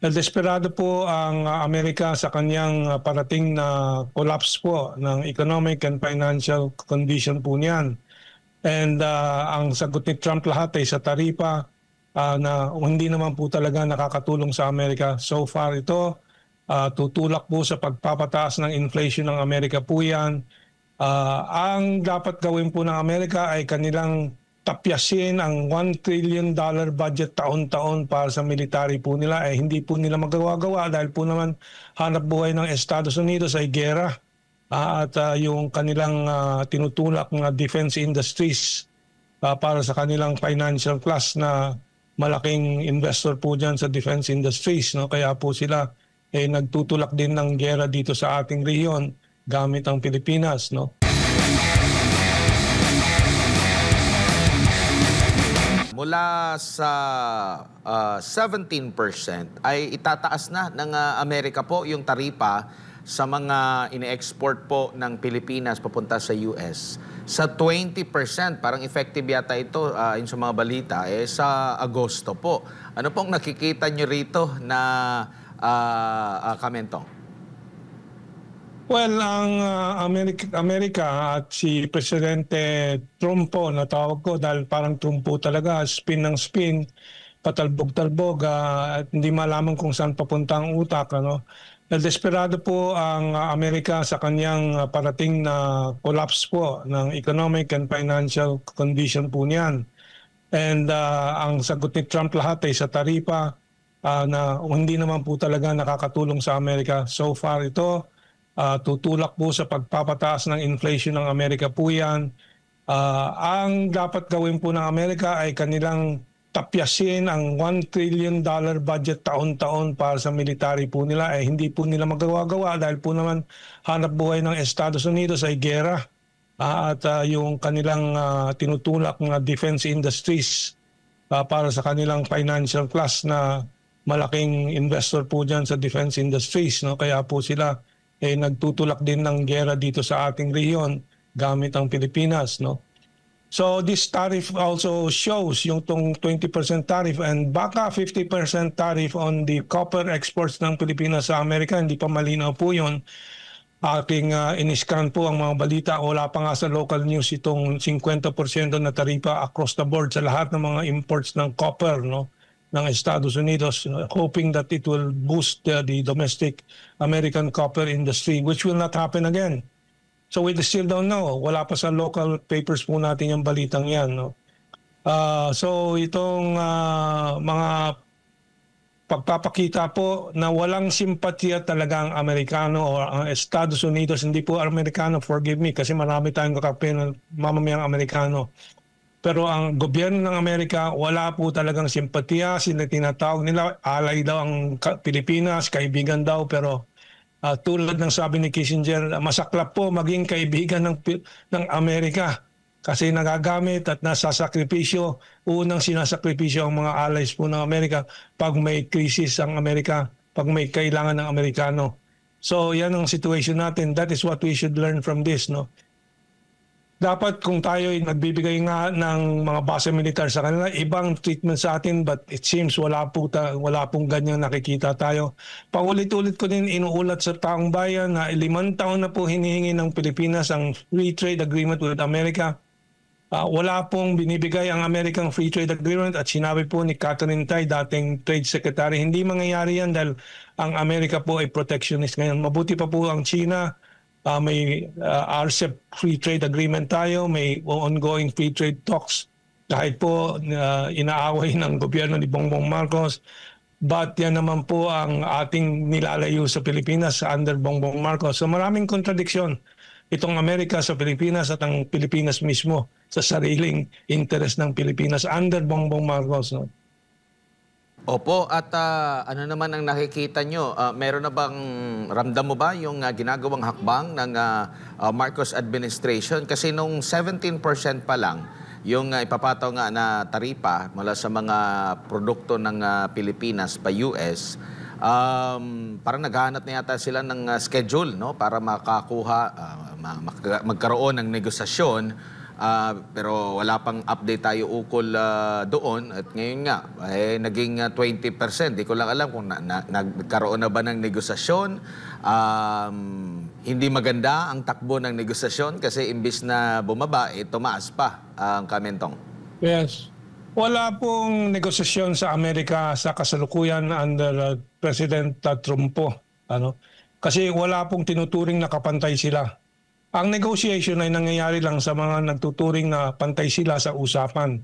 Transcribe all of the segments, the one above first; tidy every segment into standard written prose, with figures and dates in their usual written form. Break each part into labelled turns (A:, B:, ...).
A: Desperado po ang Amerika sa kanyang parating na collapse po ng economic and financial condition po niyan. And ang sagot ni Trump lahat ay sa taripa na hindi naman po talaga nakakatulong sa Amerika. So far ito, tutulak po sa pagpapataas ng inflation ng Amerika po yan. Ang dapat gawin po ng Amerika ay kanilang tapyasin ang $1 trillion budget taon-taon para sa military po nila. Hindi po nila magagawa dahil po naman hanap buhay ng Estados Unidos ay gera. At yung kanilang tinutulak na defense industries para sa kanilang financial class na malaking investor po dyan sa defense industries. No? Kaya po sila nagtutulak din ng gera dito sa ating rehiyon gamit ang Pilipinas. No?
B: Mula sa 17% ay itataas na ng Amerika po yung taripa sa mga ine-export po ng Pilipinas papunta sa US. Sa 20%, parang effective yata ito sa mga balita, sa Agosto po. Ano pong nakikita nyo rito na Kamentong?
A: Well, ang Amerika at si Presidente Trump po, natawag ko dahil parang Trump po talaga, spin ng spin, patalbog-talbog, at hindi malaman kung saan papunta ang utak. Ano? Desperado po ang Amerika sa kanyang parating na collapse po ng economic and financial condition po niyan. And ang sagot ni Trump lahat ay sa taripa na hindi naman po talaga nakakatulong sa Amerika. So far ito, tutulak po sa pagpapataas ng inflation ng Amerika po yan. Ang dapat gawin po ng Amerika ay kanilang tapyasin ang $1 trillion budget taon-taon para sa military po nila. Hindi po nila magagawa dahil po naman hanap buhay ng Estados Unidos ay gera. At yung kanilang tinutulak na defense industries para sa kanilang financial class na malaking investor po dyan sa defense industries. No? Kaya po sila nagtutulak din ng gera dito sa ating rehiyon gamit ang Pilipinas. No? So this tariff also shows yung 20% tariff and baka 50% tariff on the copper exports ng Pilipinas sa Amerika. Hindi pa malinaw po yun. Aking iniskan po ang mga balita. Wala pa nga sa local news itong 50% na taripa across the board sa lahat ng mga imports ng copper, no, ng Estados Unidos, hoping that it will boost the domestic American copper industry, which will not happen again. So we still don't know. Wala pa sa local papers po natin yung balitang yan. No? So itong mga pagpapakita po na walang simpatya talaga ang Amerikano o ang Estados Unidos, hindi po Amerikano, forgive me, kasi marami tayong kakampi ng mamamayang Amerikano. Pero ang gobyerno ng Amerika, wala po talagang simpatya. Sila tinatawag nila, alay daw ang Pilipinas, kaibigan daw, pero tulad ng sabi ni Kissinger, masaklap po maging kaibigan ng Amerika. Kasi nagagamit at nasasakripisyo, unang sinasakripisyo ang mga allies po ng Amerika pag may krisis ang Amerika, pag may kailangan ng Amerikano. So yan ang situation natin. That is what we should learn from this. No? Dapat kung tayo ay nagbibigay nga ng mga base militar sa kanila, ibang treatment sa atin, but it seems wala pong ganyang nakikita tayo. Paulit-ulit ko din inuulat sa taong bayan na 5 taon na po hinihingi ng Pilipinas ang free trade agreement with America. Wala pong binibigay ang American Free Trade Agreement at sinabi po ni Catherine Tai, dating Trade Secretary, hindi mangyayari yan dahil ang Amerika po ay protectionist ngayon. Mabuti pa po ang China, may RCEP Free Trade Agreement tayo, may ongoing free trade talks kahit po inaaway ng gobyerno ni Bongbong Marcos. But yan naman po ang ating nilalayo sa Pilipinas under Bongbong Marcos. So maraming kontradiksyon itong Amerika sa Pilipinas at ang Pilipinas mismo sa sariling interest ng Pilipinas under Bongbong Marcos. No?
B: Opo, at ano naman ang nakikita nyo? Meron na bang, ramdam mo ba yung ginagawang hakbang ng Marcos administration? Kasi nung 17% pa lang, yung ipapataw nga na taripa mula sa mga produkto ng Pilipinas pa US, parang naghahanap na yata sila ng schedule, no, para makakuha, magkaroon ng negosasyon Pero wala pang update tayo ukol doon. At ngayon nga, naging 20%. Di ko lang alam kung nagkaroon na ba ng negosasyon. Hindi maganda ang takbo ng negosasyon kasi imbis na bumaba, tumaas pa ang Kamentong.
A: Yes. Wala pong negosasyon sa Amerika sa kasalukuyan under President Trump po. Kasi wala pong tinuturing na kapantay sila. Ang negotiation ay nangyayari lang sa mga nagtuturing na pantay sila sa usapan.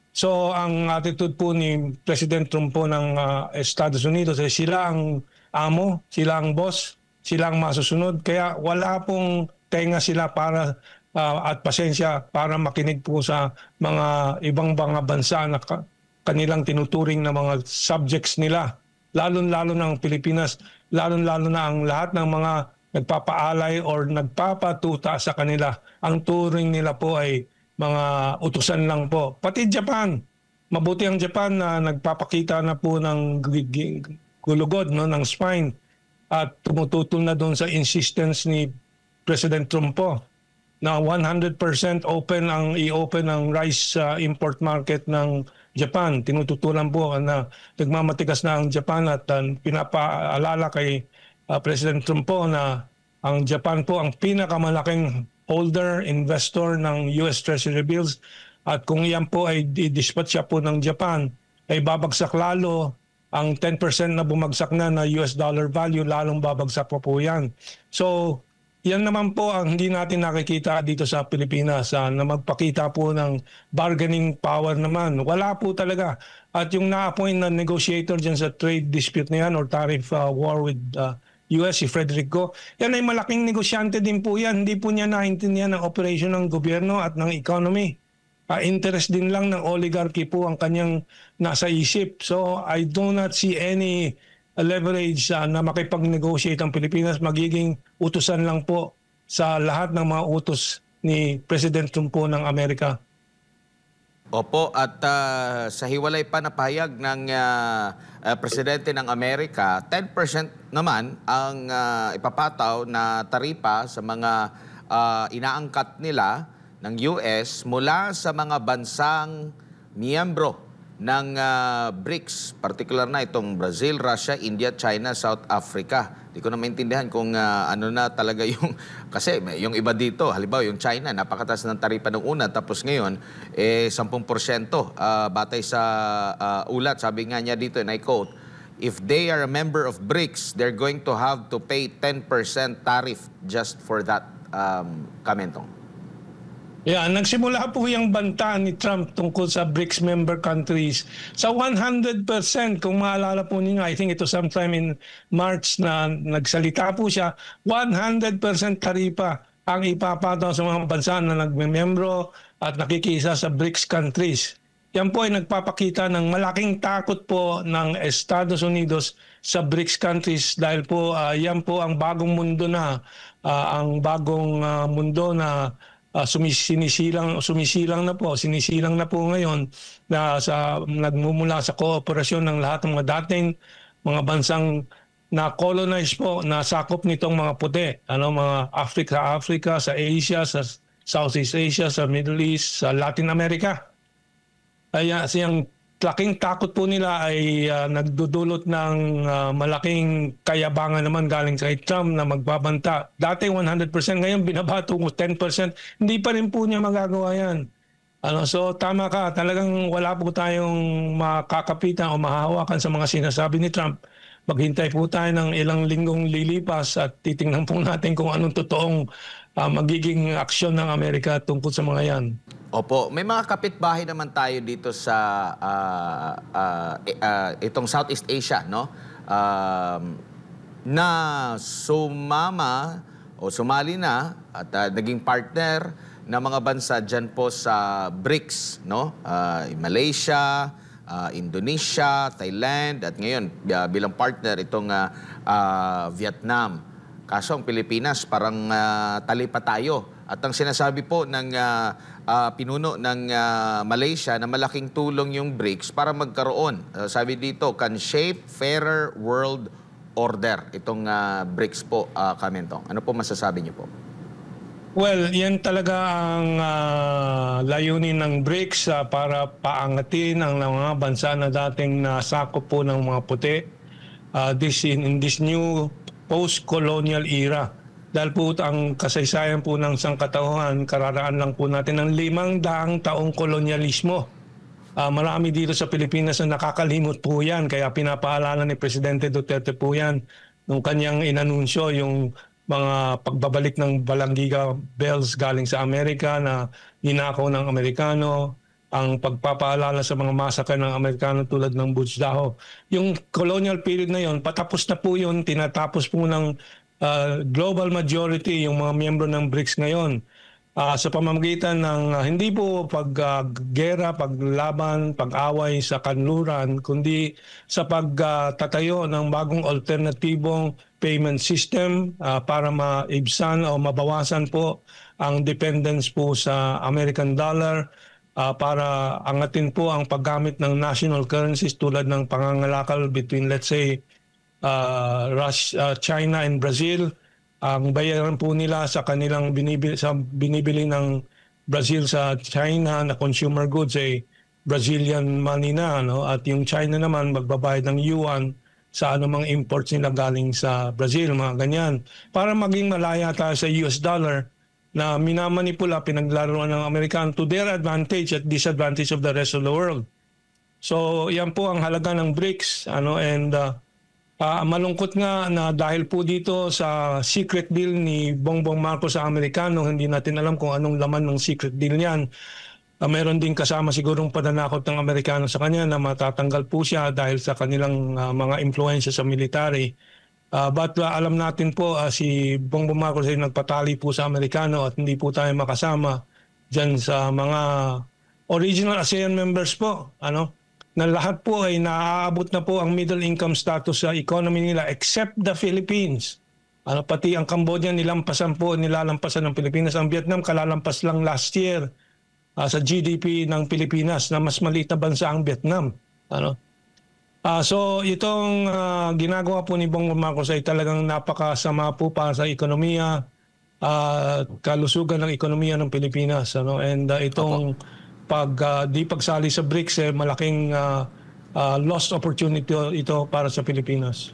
A: So ang attitude po ni President Trump po ng Estados Unidos ay sila ang amo, sila ang boss, sila ang masusunod. Kaya wala pong tenga sila para at pasensya para makinig po sa mga ibang bansa na kanilang tinuturing na mga subjects nila. Lalo-lalo ng Pilipinas, lalo-lalo na ang lahat ng mga nagpapaalay or nagpapatuta sa kanila. Ang turing nila po ay mga utusan lang po. Pati Japan. Mabuti ang Japan na nagpapakita na po ng gulugod, ng spine at tumututol na doon sa insistence ni President Trump po na 100% open i-open ang rice import market ng Japan. Tinututulan po na nagmamatigas na ang Japan at pinapaalala kay President Trump po na ang Japan po ang pinakamalaking holder, investor ng US Treasury bills at kung yan po ay i-dispatch po ng Japan ay babagsak lalo ang 10% na bumagsak na US dollar value, lalong babagsak po yan. So yan naman po ang hindi natin nakikita dito sa Pilipinas na magpakita po ng bargaining power naman. Wala po talaga. At yung na-appoint na negotiator dyan sa trade dispute na yan or tariff war with US, si Frederick Go, yan ay malaking negosyante din po yan. Hindi po niya naintindihan ang operation ng gobyerno at ng economy. Interest din lang ng oligarchy po ang kanyang nasa isip. So I do not see any leverage na makipag-negotiate ang Pilipinas. Magiging utusan lang po sa lahat ng mga utos ni President Trump po ng Amerika.
B: Opo, at sa hiwalay pa na pahayag ng Presidente ng Amerika, 10% naman ang ipapataw na taripa sa mga inaangkat nila ng US mula sa mga bansang miyembro ng BRICS, particular na itong Brazil, Russia, India, China, South Africa. Di ko na maintindihan kung ano na talaga yung... Kasi yung iba dito, halimbawa yung China, napakataas ng taripa ng una, tapos ngayon, 10%. Batay sa ulat, sabi nga niya dito, and I quote, if they are a member of BRICS, they're going to have to pay 10% tariff just for that, Kamentong.
A: Yeah, nagsimula po yung banta ni Trump tungkol sa BRICS member countries sa 100%. Kung maalala po niyo, I think ito sometime in March na nagsalita po siya, 100% taripa ang ipapataw sa mga bansa na nagmemembro at nakikisa sa BRICS countries. Yan po ay nagpapakita ng malaking takot po ng Estados Unidos sa BRICS countries dahil po yan po ang bagong mundo na, mundo na sinisilang na po ngayon na nagmumula sa kooperasyon ng lahat ng mga dating mga bansang na colonize po, na sakop nitong mga puti, mga Africa, sa Asia, sa Southeast Asia, sa Middle East, sa Latin America. Kaya siyang laking takot po nila ay nagdudulot ng malaking kayabangan naman galing kay Trump na magbabanta. Dati 100%, ngayon binabato ko 10%. Hindi pa rin po niya magagawa yan. So tama ka, talagang wala po tayong makakapitan o mahahawakan sa mga sinasabi ni Trump. Maghintay po tayo ng ilang linggong lilipas at titingnan po natin kung anong totoong magiging aksyon ng Amerika tungkol sa mga yan.
B: Opo, may mga kapitbahay naman tayo dito sa itong Southeast Asia, no? Na sumama o sumali na at naging partner ng mga bansa dyan po sa BRICS, no? Malaysia, Indonesia, Thailand, at ngayon bilang partner itong Vietnam. Kaso ang Pilipinas parang tali pa tayo. At ang sinasabi po ng pinuno ng Malaysia na malaking tulong yung BRICS para magkaroon, sabi dito, can shape fairer world order. Itong BRICS po, Kamentong. Ano po masasabi niyo po?
A: Well, yan talaga ang layunin ng BRICS para paangatin ang mga bansa na dating nasakop po ng mga puti in this new post-colonial era. Dahil po ang kasaysayan po ng sangkatauhan, kararaan lang po natin ng 500 taong kolonyalismo. Marami dito sa Pilipinas na nakakalimot po yan. Kaya pinapaalala ni Presidente Duterte po yan nung kanyang inanunsyo yung mga pagbabalik ng Balangiga Bells galing sa Amerika na ninakaw ng Amerikano, ang pagpapaalala sa mga masakay ng Amerikano tulad ng Butch Daho. Yung colonial period na yon, patapos na po yun, tinatapos po ng global majority yung mga miyembro ng BRICS ngayon. Sa pamamagitan ng hindi po paggera, paglaban, pag-away sa kanluran, kundi sa pagtatayo ng bagong alternatibong payment system para maibsan o mabawasan po ang dependence po sa American dollar, para angatin po ang paggamit ng national currencies tulad ng pangangalakal between, let's say, China and Brazil. Ang bayaran po nila sa kanilang binibili ng Brazil sa China na consumer goods ay Brazilian money na, no? At yung China naman magbabayad ng yuan sa anumang imports nila galing sa Brazil, mga ganyan. Para maging malaya tayo sa US dollar na minamanipula, pinaglaruan ng Amerikano to their advantage at disadvantage of the rest of the world. So yan po ang halaga ng BRICS, and malungkot nga na dahil po dito sa secret deal ni Bongbong Marcos sa Amerikano, hindi natin alam kung anong laman ng secret deal niyan. Meron din kasama sigurong pananakot ng Amerikano sa kanya na matatanggal po siya dahil sa kanilang mga influensya sa military. But alam natin po si Bongbong Marcos ay nagpatali po sa Amerikano at hindi po tayo makasama dyan sa mga original ASEAN members po, na lahat po ay naaabot na po ang middle income status sa economy nila except the Philippines. Pati ang Cambodia nilalampasan ng Pilipinas. Ang Vietnam kalalampas lang last year sa GDP ng Pilipinas, na mas maliit na bansa ang Vietnam. So itong ginagawa po ni Bongbong Marcos ay talagang napakasama po para sa ekonomiya, kalusugan ng ekonomiya ng Pilipinas. And itong di pagsali sa BRICS, malaking lost opportunity ito para sa Pilipinas.